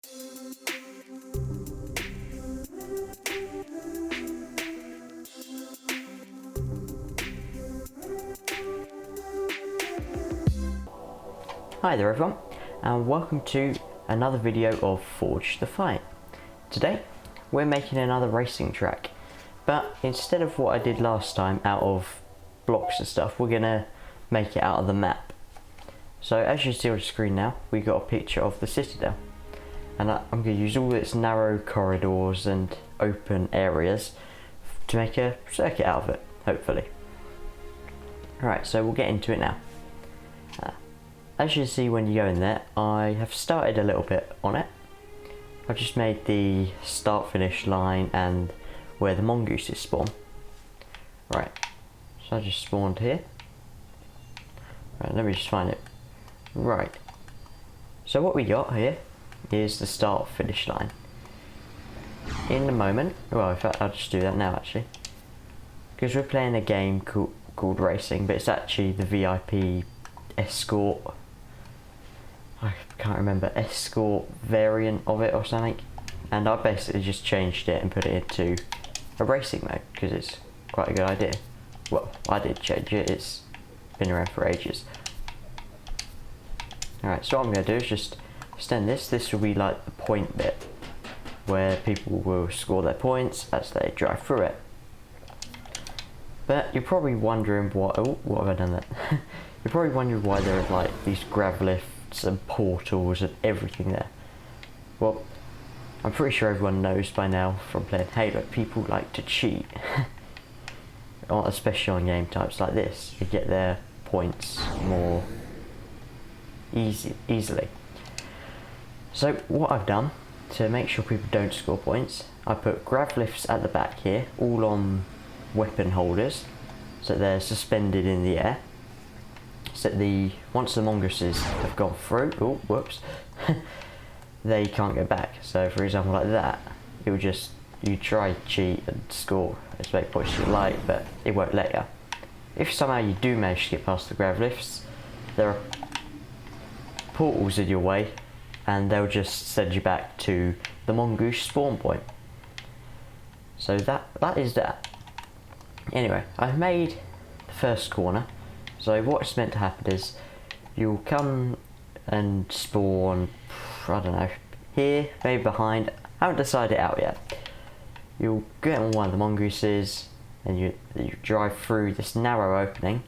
Hi there everyone, and welcome to another video of Forge the Fight. Today we're making another racing track, but instead of what I did last time out of blocks and stuff, we're gonna make it out of the map. So as you see on the screen now, we got a picture of the Citadel, and I'm going to use all its narrow corridors and open areas to make a circuit out of it, hopefully. Alright, so we'll get into it now. As you see when you go in there, I have started a little bit on it. I've just made the start finish line and where the mongooses spawn. Right, so I just spawned here. Right, let me just find it. Right, so what we got here is the start finish line. In a moment, well in fact I'll just do that now actually, because we're playing a game called Racing, but it's actually the VIP escort, I can't remember, escort variant of it or something, and I basically just changed it and put it into a racing mode because it's quite a good idea. Well, I did change it, it's been around for ages. Alright, so what I'm going to do is just extend this. This will be like the point bit where people will score their points as they drive through it. But you're probably wondering what have I done that? You're probably wondering why there are like these grav lifts and portals and everything there. Well, I'm pretty sure everyone knows by now from playing Halo, people like to cheat. Especially on game types like this, to get their points more easily. So what I've done to make sure people don't score points, I put grav lifts at the back here, all on weapon holders, so they're suspended in the air. So once the mongooses have gone through, oh whoops, they can't go back. So for example like that, it will just, you try cheat and score as many points as you like, but it won't let you. If somehow you do manage to get past the grav lifts, there are portals in your way and they'll just send you back to the mongoose spawn point. So that is that. Anyway, I've made the first corner. So what's meant to happen is you'll come and spawn, I don't know, here, maybe behind, I haven't decided it out yet. You'll get on one of the mongooses and you drive through this narrow opening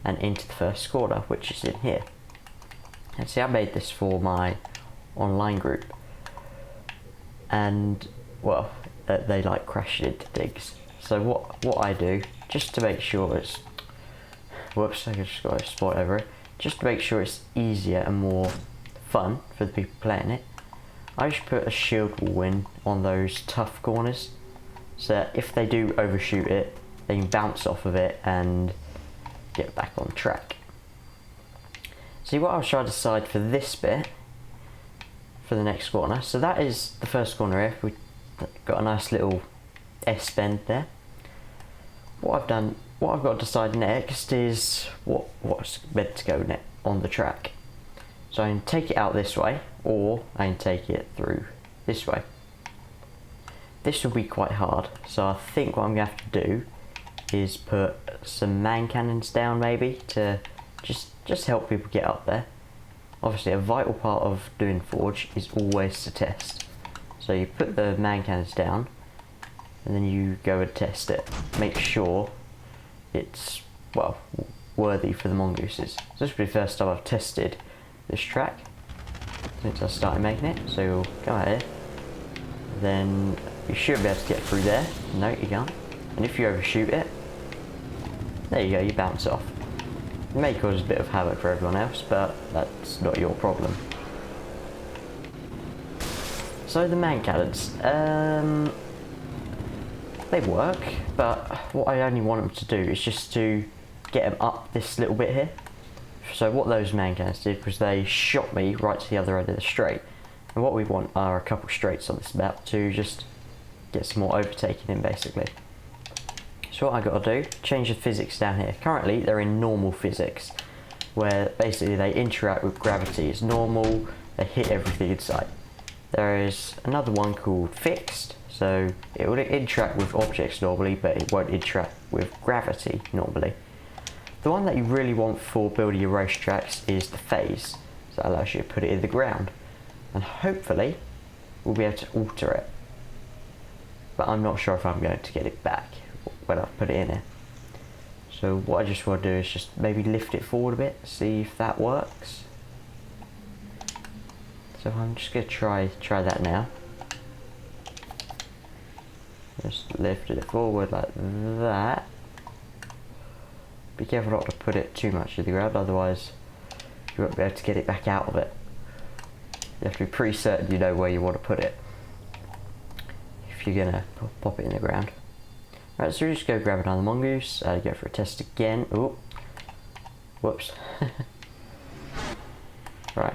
and into the first corner, which is in here. And see, I made this for my online group, and well, they like crashing into things. So what I do, just to make sure it's, whoops, I just got a spot over it, just to make sure it's easier and more fun for the people playing it, I just put a shield wall in on those tough corners, so that if they do overshoot it, they can bounce off of it and get back on track. See, what I was trying to decide for this bit, for the next corner, so that is the first corner here, we've got a nice little S-bend there. What I've got to decide next is what's meant to go on the track. So I can take it out this way, or I can take it through this way. This will be quite hard, so I think what I'm going to have to do is put some man cannons down maybe to just help people get up there. Obviously a vital part of doing Forge is always to test. So you put the man cannons down and then you go and test it. Make sure it's, well, worthy for the mongooses. So this will be the first time I've tested this track since I started making it. So you'll go out here, then you should be able to get through there. No, you can't. And if you overshoot it, there you go, you bounce off. It may cause a bit of havoc for everyone else, but that's not your problem. So the man cannons, they work, but what I only want them to do is just to get them up this little bit here. So what those man cannons did was they shot me right to the other end of the straight. And what we want are a couple straights on this map to just get some more overtaking in basically. So what I got to do, change the physics down here. Currently they're in normal physics, where basically they interact with gravity as normal, they hit everything in sight. there is another one called fixed, so it will interact with objects normally, but it won't interact with gravity normally. The one that you really want for building your racetracks is the phase, so that allows you to put it in the ground, and hopefully we'll be able to alter it. But I'm not sure if I'm going to get it back when I put it in here. So what I just want to do is just maybe lift it forward a bit, see if that works. So I'm just going to try that now. Just lifted it forward like that. Be careful not to put it too much to the ground, otherwise you won't be able to get it back out of it. You have to be pretty certain you know where you want to put it if you're going to pop it in the ground. Right, so we just go grab another mongoose, go for a test again. Oh, whoops. Right.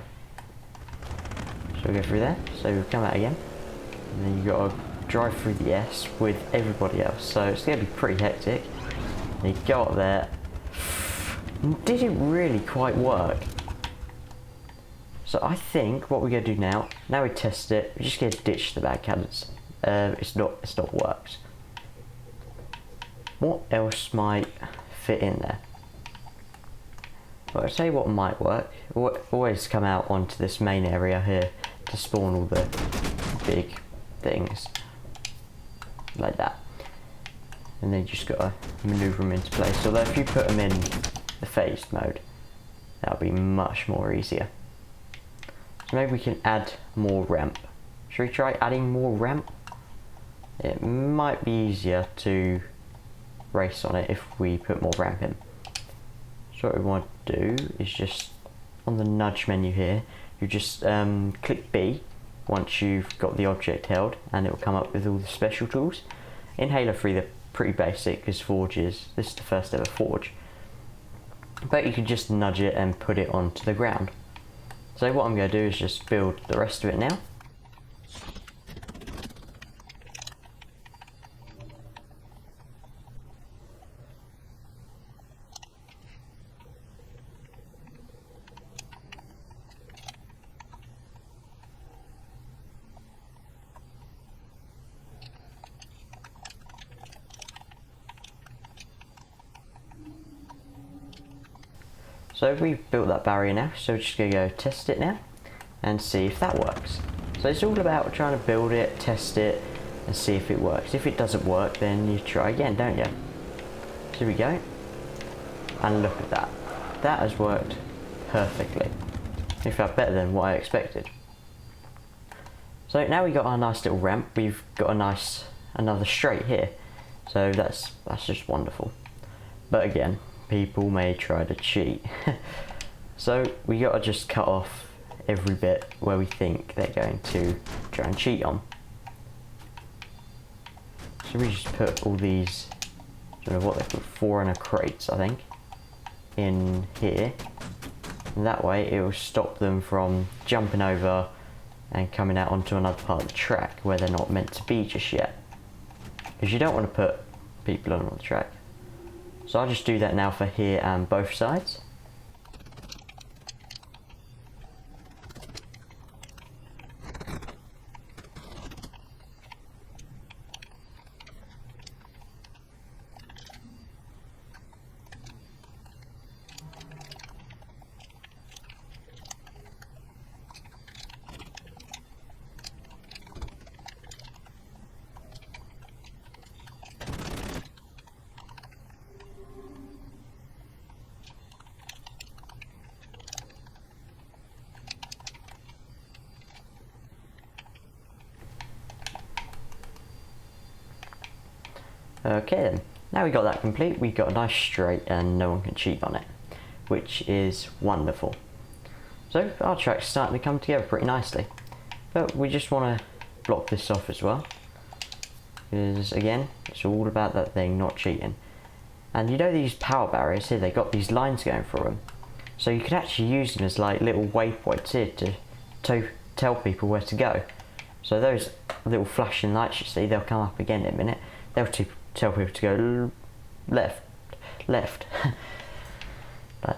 So we go through there, so we come out again, and then you got to drive through the S with everybody else, so it's going to be pretty hectic. And you go up there, didn't really quite work. So I think what we're going to do now we test it, we're just going to ditch the bad cannons. It's not worked. What else might fit in there? Well, I'll tell you what might work. Always come out onto this main area here to spawn all the big things. Like that. And then you just got to maneuver them into place. Although if you put them in the phased mode, that'll be much more easier. So maybe we can add more ramp. Should we try adding more ramp? It might be easier to race on it if we put more ramp in. So what we want to do is just on the nudge menu here, you just click B once you've got the object held, and it will come up with all the special tools. In Halo 3 they're pretty basic because forges, this is the first ever forge, but you can just nudge it and put it onto the ground. So what I'm going to do is just build the rest of it now. So we've built that barrier now, so we're just going to go test it now and see if that works. So it's all about trying to build it, test it and see if it works. If it doesn't work, then you try again, don't you? So here we go, and look at that. That has worked perfectly. In fact, better than what I expected. So now we've got our nice little ramp, we've got another straight here. So that's just wonderful. But again, people may try to cheat. So we got to just cut off every bit where we think they're going to try and cheat on. So we just put all these, I don't know what they put, 4 in a crates I think, in here. And that way it will stop them from jumping over and coming out onto another part of the track where they're not meant to be just yet. Because you don't want to put people on the track. So I'll just do that now for here and both sides. Okay then, now we got that complete, we got a nice straight and no one can cheat on it, which is wonderful. So our track's starting to come together pretty nicely, but we just want to block this off as well, because again, it's all about that thing not cheating. And you know these power barriers here, they got these lines going through them, so you could actually use them as like little waypoints here to tell people where to go. So those little flashing lights you see, they'll come up again in a minute, they'll tell people to go left, like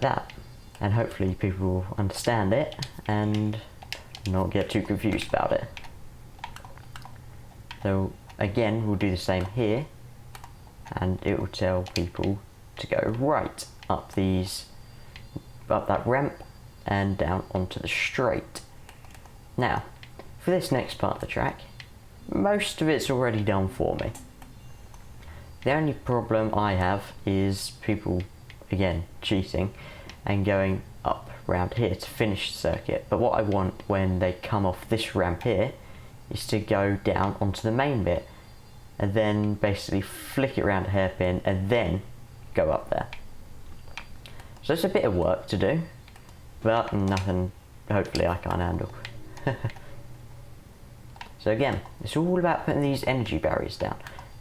that, and hopefully people will understand it and not get too confused about it. So again, we'll do the same here, and it will tell people to go right up that ramp and down onto the straight. Now, for this next part of the track, most of it's already done for me. The only problem I have is people, again, cheating and going up round here to finish the circuit. But what I want when they come off this ramp here is to go down onto the main bit and then basically flick it around a hairpin and then go up there. So it's a bit of work to do, but nothing hopefully I can't handle. So again, it's all about putting these energy barriers down.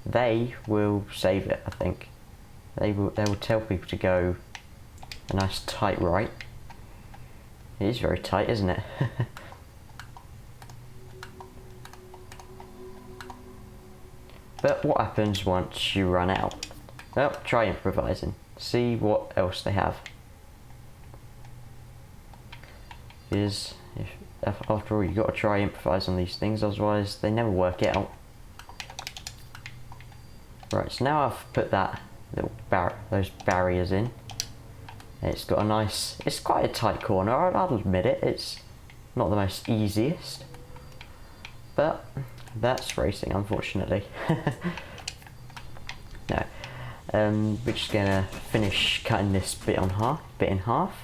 They will save it, I think. They will tell people to go a nice tight right. It is very tight, isn't it? But what happens once you run out? Well, try improvising. See what else they have. Because after all, you've got to try improvise on these things, otherwise they never work out. Right, so now I've put that little those barriers in. It's got a nice, it's quite a tight corner, I'll admit it. It's not the most easiest, but that's racing, unfortunately. No, we're just gonna finish cutting this bit in half.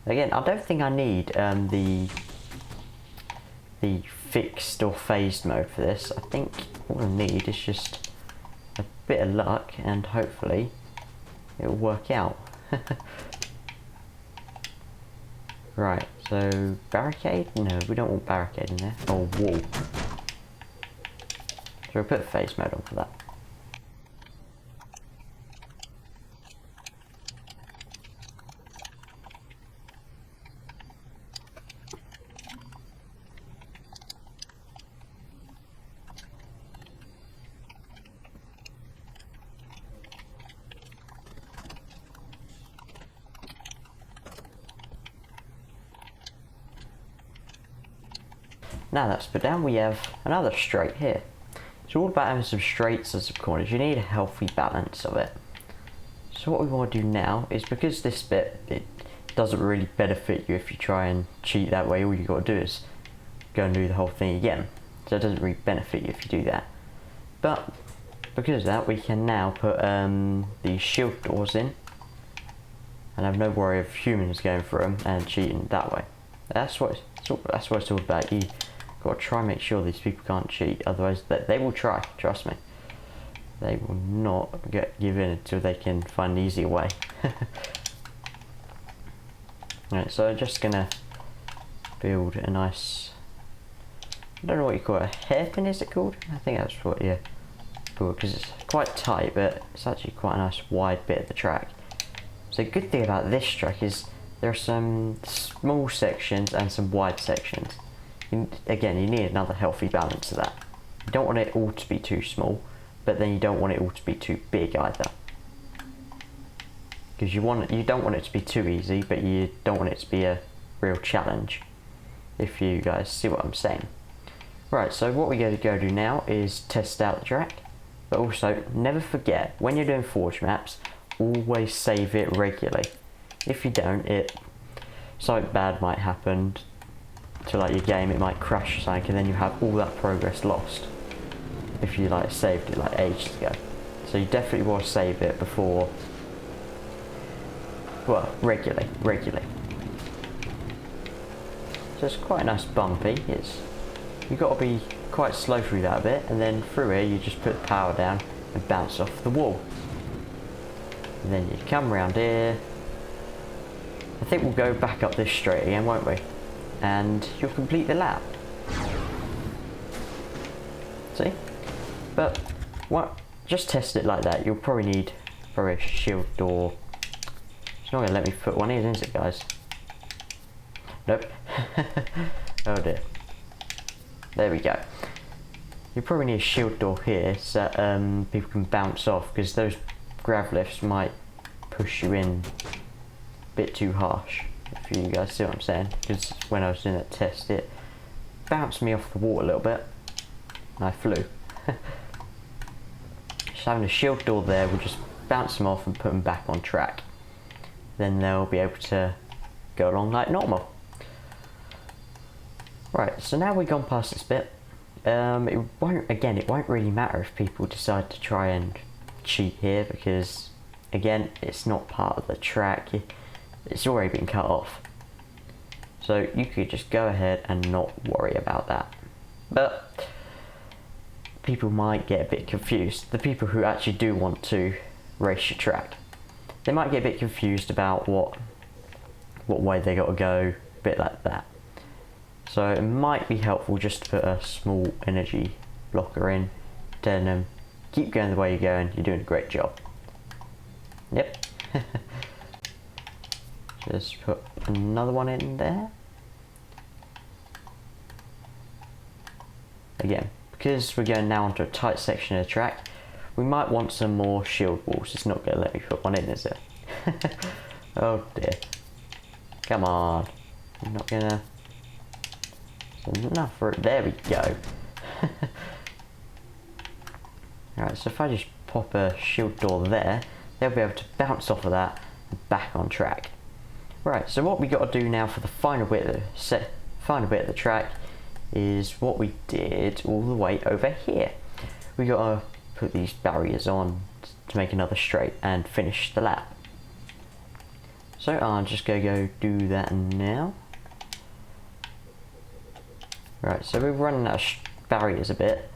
Again, I don't think I need the fixed or phased mode for this. I think all I need is just a bit of luck and hopefully it will work out. Right, so barricade? No, we don't want barricade in there. Or wall. So we'll put phase mode on for that. Now that's put down, we have another straight here. It's all about having some straights and some corners. You need a healthy balance of it. So what we want to do now is, because this bit, it doesn't really benefit you if you try and cheat that way. All you got to do is go and do the whole thing again. So it doesn't really benefit you if you do that. But because of that, we can now put the shield doors in and have no worry of humans going through them and cheating that way. That's what it's all about. You got to try and make sure these people can't cheat, otherwise they will try, trust me. They will not give in until they can find an easier way. Right, so I'm just gonna build a nice, I don't know what you call it, a hairpin is it called? I think that's what you call it, because it's quite tight, but it's actually quite a nice wide bit of the track. So the good thing about this track is there are some small sections and some wide sections. Again, you need another healthy balance of that. You don't want it all to be too small, but then you don't want it all to be too big either. Because you don't want it to be too easy, but you don't want it to be a real challenge. If you guys see what I'm saying. Right, so what we're going to go do now is test out the track. But also, never forget, when you're doing Forge maps, always save it regularly. If you don't, something bad might happen to like your game. It might crash or something, and then you have all that progress lost if you like saved it like ages ago. So you definitely want to save it before, well, regularly. So it's quite a nice bumpy. You've got to be quite slow through that bit, and then through here you just put the power down and bounce off the wall. And then you come around here. I think we'll go back up this straight again, won't we? And you'll complete the lap. See? But just test it like that. You'll probably need a shield door. It's not going to let me put one in, is it, guys? Nope. Oh dear. There we go. You probably need a shield door here so that people can bounce off, because those grav lifts might push you in a bit too harsh, if you guys see what I'm saying. Because when I was doing that test, it bounced me off the wall a little bit, and I flew. Just having a shield door there will just bounce them off and put them back on track. Then they'll be able to go along like normal. Right, so now we've gone past this bit. It won't really matter if people decide to try and cheat here, because again, it's not part of the track. It's already been cut off. So you could just go ahead and not worry about that. But people might get a bit confused. The people who actually do want to race your track, they might get a bit confused about what way they got to go, a bit like that. So it might be helpful just to put a small energy blocker in, telling them, keep going the way you're going, you're doing a great job. Yep. Just put another one in there. Again, because we're going now onto a tight section of the track, we might want some more shield walls. It's not going to let me put one in, is it? Oh dear. Come on. I'm not going to... Enough for it. There we go. Alright, so if I just pop a shield door there, they'll be able to bounce off of that and back on track. Right, so what we got to do now for the final bit of the track is what we did all the way over here. We got to put these barriers on to make another straight and finish the lap. So I'm just going to go do that now. Right, so we're running out of barriers a bit,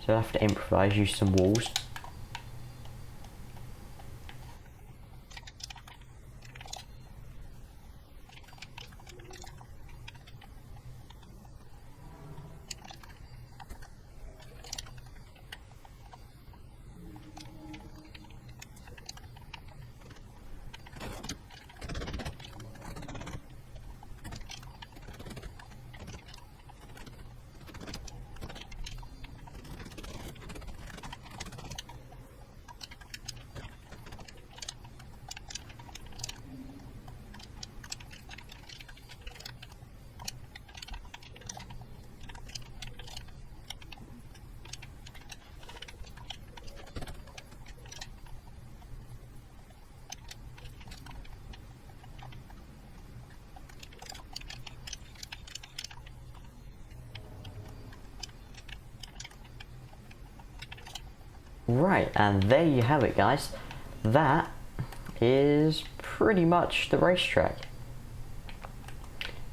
so I have to improvise, use some walls. Right, and there you have it, guys. That is pretty much the racetrack.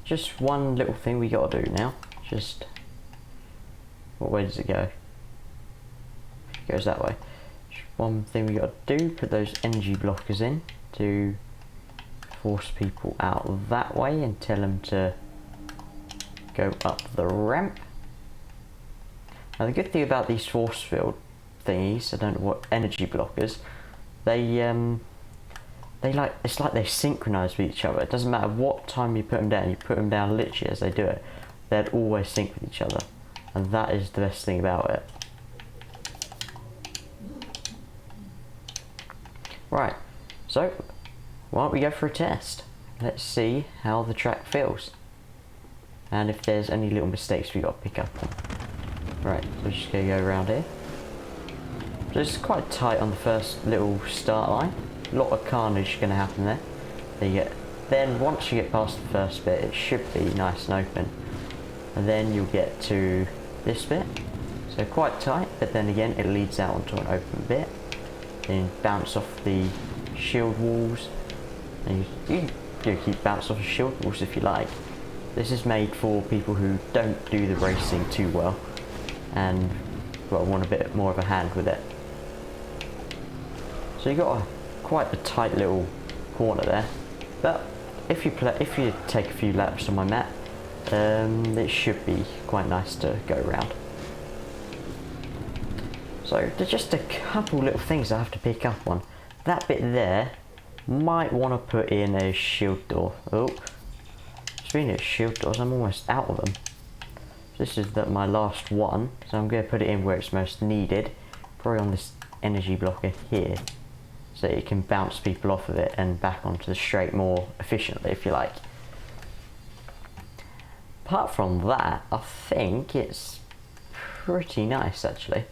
Just one little thing we got to do now. Just, what way does it go? It goes that way. Just one thing we got to do, put those energy blockers in to force people out that way and tell them to go up the ramp. Now the good thing about these force field thingies, I don't know what, energy blockers, it's like they synchronize with each other. It doesn't matter what time you put them down literally as they do it, they'd always sync with each other, and that is the best thing about it. Right, so why don't we go for a test? Let's see how the track feels and if there's any little mistakes we got to pick up on. Right, so we're just going to go around here. So it's quite tight on the first little start line. A lot of carnage going to happen there. Then once you get past the first bit, it should be nice and open. And then you'll get to this bit. So quite tight, but then again it leads out onto an open bit. Then you bounce off the shield walls. And you keep bouncing off the shield walls if you like. This is made for people who don't do the racing too well and want a bit more of a hand with it. So you got quite a tight little corner there, but if you take a few laps on my map, it should be quite nice to go around. So there's just a couple little things I have to pick up on. That bit there, might want to put in a shield door. Oh, speaking of shield doors, I'm almost out of them. This is my last one, so I'm going to put it in where it's most needed, probably on this energy blocker here, so it can bounce people off of it and back onto the straight more efficiently, if you like. Apart from that, I think it's pretty nice actually.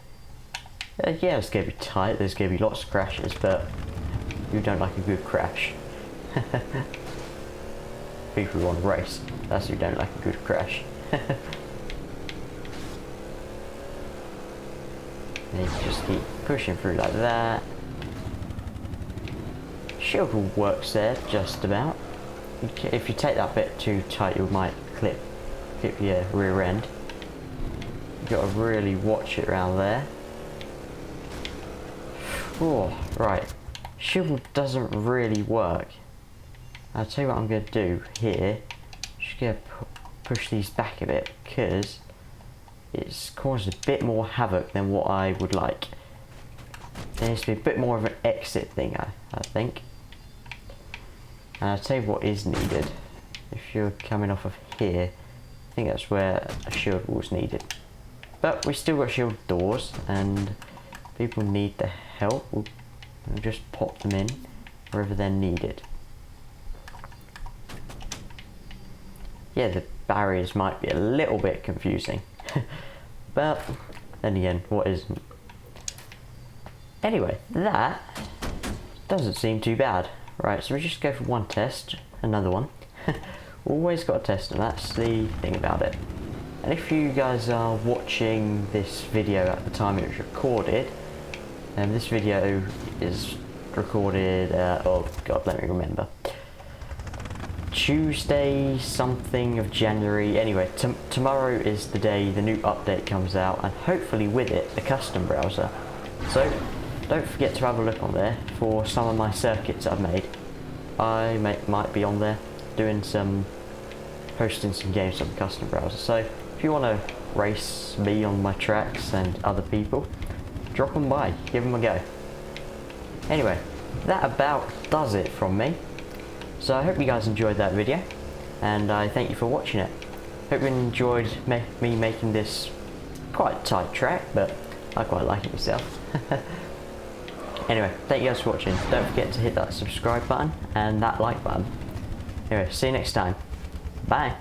Yeah, it's going to be tight, there's going to be lots of crashes, but you don't like a good crash. People who want to race, that's who don't like a good crash. And you just keep pushing through like that. Shield wall works there, just about. If you take that bit too tight, you might clip your rear end. You've got to really watch it around there. Oh, right. Shield wall doesn't really work. I'll tell you what I'm going to do here. Just going to push these back a bit because it's caused a bit more havoc than what I would like. There needs to be a bit more of an exit thing, I think. And I'll tell you what is needed. If you're coming off of here, I think that's where a shield wall is needed. But we still got shield doors, and people need the help. We'll just pop them in wherever they're needed. Yeah, the barriers might be a little bit confusing. But then again, what isn't? Anyway, that doesn't seem too bad. Right, so we just go for one test, another one. Always got a test, and that's the thing about it. And if you guys are watching this video at the time it was recorded, this video is recorded, oh god, let me remember. Tuesday something of January. Anyway, tomorrow is the day the new update comes out, and hopefully with it a custom browser. So don't forget to have a look on there for some of my circuits I've made. I might be on there doing posting some games on the custom browser. So if you want to race me on my tracks and other people, drop them by, give them a go. Anyway, that about does it from me. So I hope you guys enjoyed that video, and I thank you for watching it. Hope you enjoyed me making this quite tight track, but I quite like it myself. Anyway, thank you guys for watching. Don't forget to hit that subscribe button and that like button. Anyway, see you next time. Bye.